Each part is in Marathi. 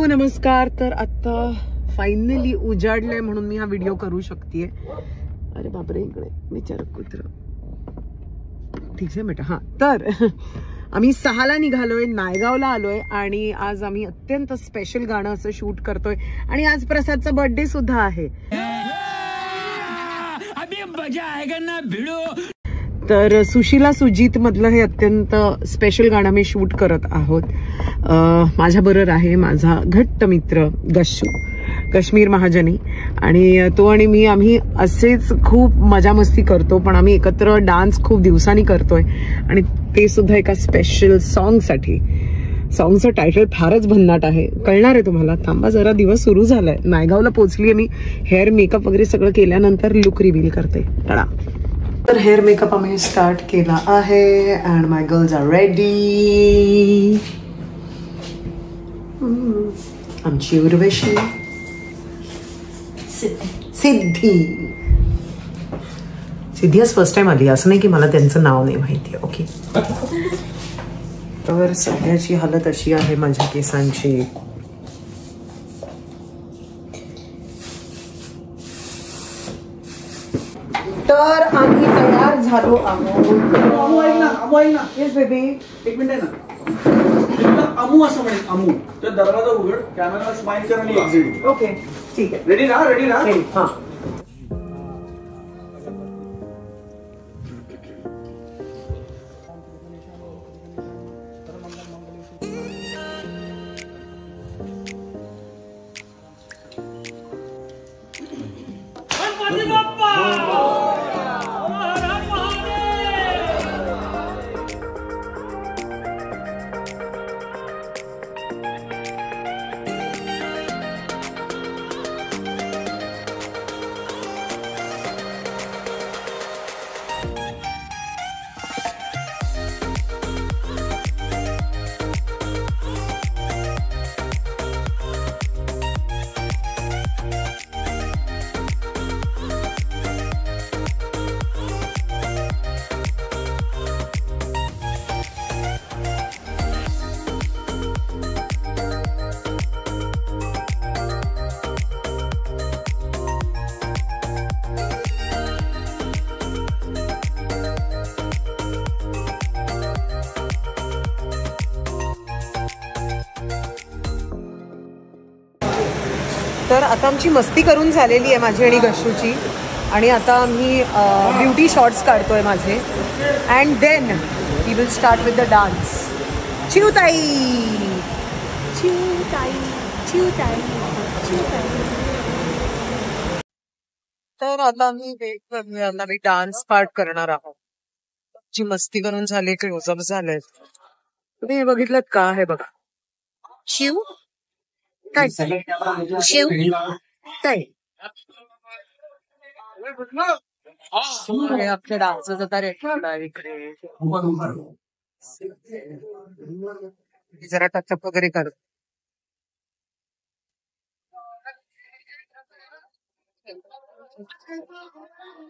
नमस्कार. तर आता फायनली उजाडलंय म्हणून मी हा व्हिडिओ करू शकतेय. अरे बापरे, इकडे विचार कुत्र. ठीक आहे बेटा. हा, तर आम्ही 6ला निघालोय, नायगावला आलोय आणि आज आम्ही अत्यंत स्पेशल गाणं असं शूट करतोय आणि आज प्रसादचा बर्थडे सुद्धा आहे. तर सुशीला सुजित मधलं हे अत्यंत स्पेशल गाणं मी शूट करत आहोत. माझ्या बरोबर आहे माझा घट्ट मित्र गशू, काश्मीर महाजनी, आणि तो आणि मी आम्ही असेच खूप मजा मस्ती करतो, पण आम्ही एकत्र डान्स खूप दिवसांनी करतोय आणि ते सुद्धा एका स्पेशल सॉन्ग साठी. सॉन्गचं टायटल फारच भन्नाट आहे, कळणार आहे तुम्हाला. थांबा जरा, दिवस सुरू झालाय. नायगावला पोहोचलीये मी. हेअर मेकअप वगैरे सगळं केल्यानंतर लुक रिव्हील करते. टाळा. तर हेअर मेकअप आम्ही स्टार्ट केला आहे and my girls are ready. आमची उर्वशी, सिद्धी आज फर्स्ट टाइम आली. असं नाही की मला त्यांचं नाव नाही माहिती. ओके. तर सध्याची हालत अशी आहे माझ्या केसांची. तर आम्ही तयार झालो आहोत. येस बेबी, एक मिनिट आहे ना. अमू असं म्हणेल. अमू तर दरवाजा उघड, कॅमेरा स्माइल कर आणि एक्झिट. ओके, ठीक आहे. रेडी ना? रेडी ना? हा. तर आता आमची मस्ती करून झालेली आहे माझी आणि गशूची, आणि आता आम्ही ब्युटी शॉट्स काढतोय माझे. And then we will start with the dance. चिवताई चिवताई चिवताई चिवताई. तर आता आम्ही डान्स पार्ट करणार आहोत. जी मस्ती करून झाली, क्लोजअप झाले. तुम्ही बघितलं का? आहे बघा. शिव काय शिव काय आपल्या डान्सचा आता रेट इकडे जरा टचअप वगैरे कर.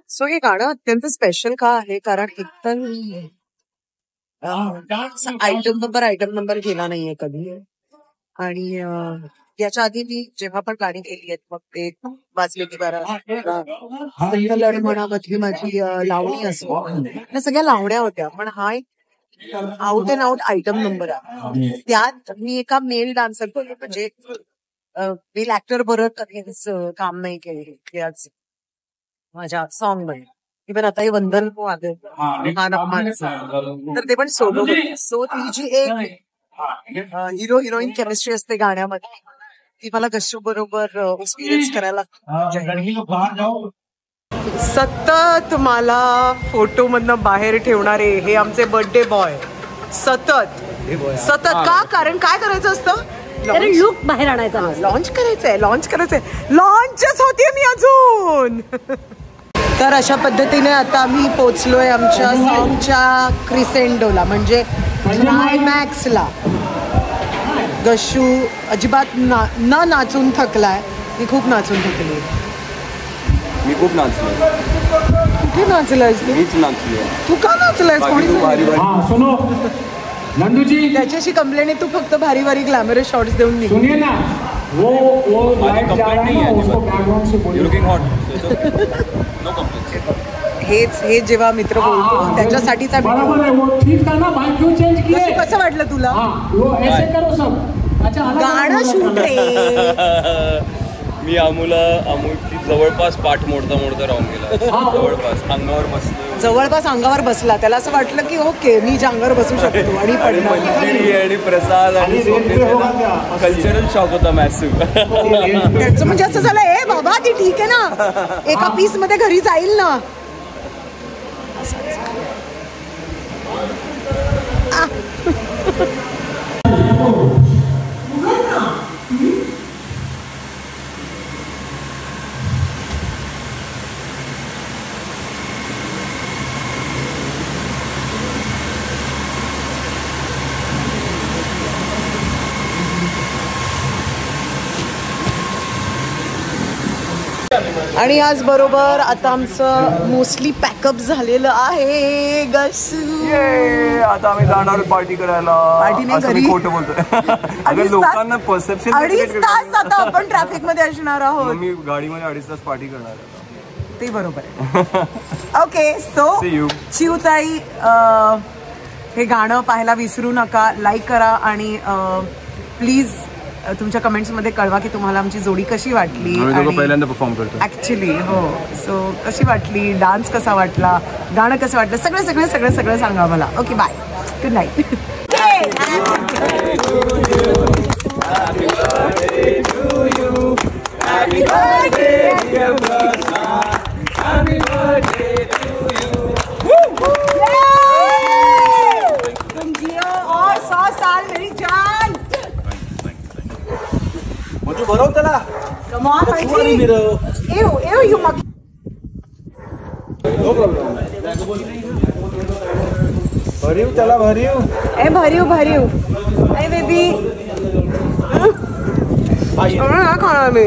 सो हे गाणं अत्यंत स्पेशल का आहे, कारण एकतर आयटम नंबर केला नाहीये कधी, आणि याच्या आधी मी जेव्हा पण गाणी केली आहेत, मग ते वाजलेली बारा म्हणा मधली माझी लावणी असो, या सगळ्या लावण्या होत्या. पण हा एक out and out item number आहे. त्यात मी एका मेल डान्सर, म्हणजे मेल ऍक्टर बरोबर कधीच काम नाही केले आज माझ्या सॉन्ग मध्ये. इव्हन आता हे वंदन आले तर ते पण सोलो. सो ती जी एक हिरो हिरोईन केमिस्ट्री असते गाण्यामध्ये, ती मला गशू बरोबर एक्सपिरियन्स करायला. सतत मला फोटो मधनं बाहेर ठेवणारे हे आमचे बर्थडे बॉय. सतत का? कारण काय करायचं असतं, लुक बाहेर आणायचा, लॉन्च करायचंय. लॉन्चच होतीये मी अजून. तर अशा पद्धतीने आता आम्ही पोचलोय आमच्या सॉन्गच्या क्रिसेंडोला, म्हणजे क्लायमॅक्सला. गशू अजिबात न नाचून थकलाय. मी खूप नाचून थकली. मी खूप नाचलो. कुठे नाचलायस तू? मीच नाचलो. तू का नाचलायस? कोणी? नंदू जी त्याच्याशी कंप्लेंट आहे, तू फक्त भारी भारी ग्लॅमरस शॉट्स देऊन निघ. सुनिए ना, वो लाइट जा रहा है ना, उसको बैकग्राउंड से बोलिए. हे जेव्हा मित्र बोलतो त्याच्यासाठीचा बराबर है, वो ठीक था ना भाई, क्यों चेंज किए? कसं वाटलं तुला? हाँ, वो ऐसे करो सब. अच्छा, गाणं शूट रे. मी अमूची जवळपास पाठ मोडता राहून गेला. जवळपास अंगावर बसला. त्याला असं वाटलं की ओके मी अंगावर बसू शकतो आणि मंजिरी आणि प्रसाद आणि कल्चरल शॉक होता मॅसिव्ह. त्याचं म्हणजे असं झालं, ए बाबा ती ठीक आहे ना, एका पीस मध्ये घरी जाईल ना. आणि आज बरोबर आता आमचं मोस्टली पॅकअप झालेलं आहे. आता आम्ही जाणार पार्टी करायला. पार्टी नाही, घरी. खोटं बोलतोय. लोकांना परसेप्शन 2.5 तास आता आपण ट्रॅफिक मध्ये असणार आहोत. मी गाडीमध्ये 2.5 तास पार्टी करणार आहे. ते बरोबर आहे. ओके, सो चिवताई, हे गाणं पाहायला विसरू नका. लाईक करा आणि प्लीज तुमच्या कमेंट्समध्ये कळवा की तुम्हाला आमची जोडी कशी वाटली. पहिल्यांदा परफॉर्म करतो ऍक्च्युली. हो, सो कशी वाटली, डान्स कसा वाटला, गाणं कसं वाटलं, सगळं सांगा मला. Okay, bye, good night. तुम जियो और 100 साल मेरी जान. तू भरव त्याला. Come on, Maitri. Ew, you mug. No problem. भरीव त्याला, भरीव. ए भरीव. ए बेबी. ना खाणार मी.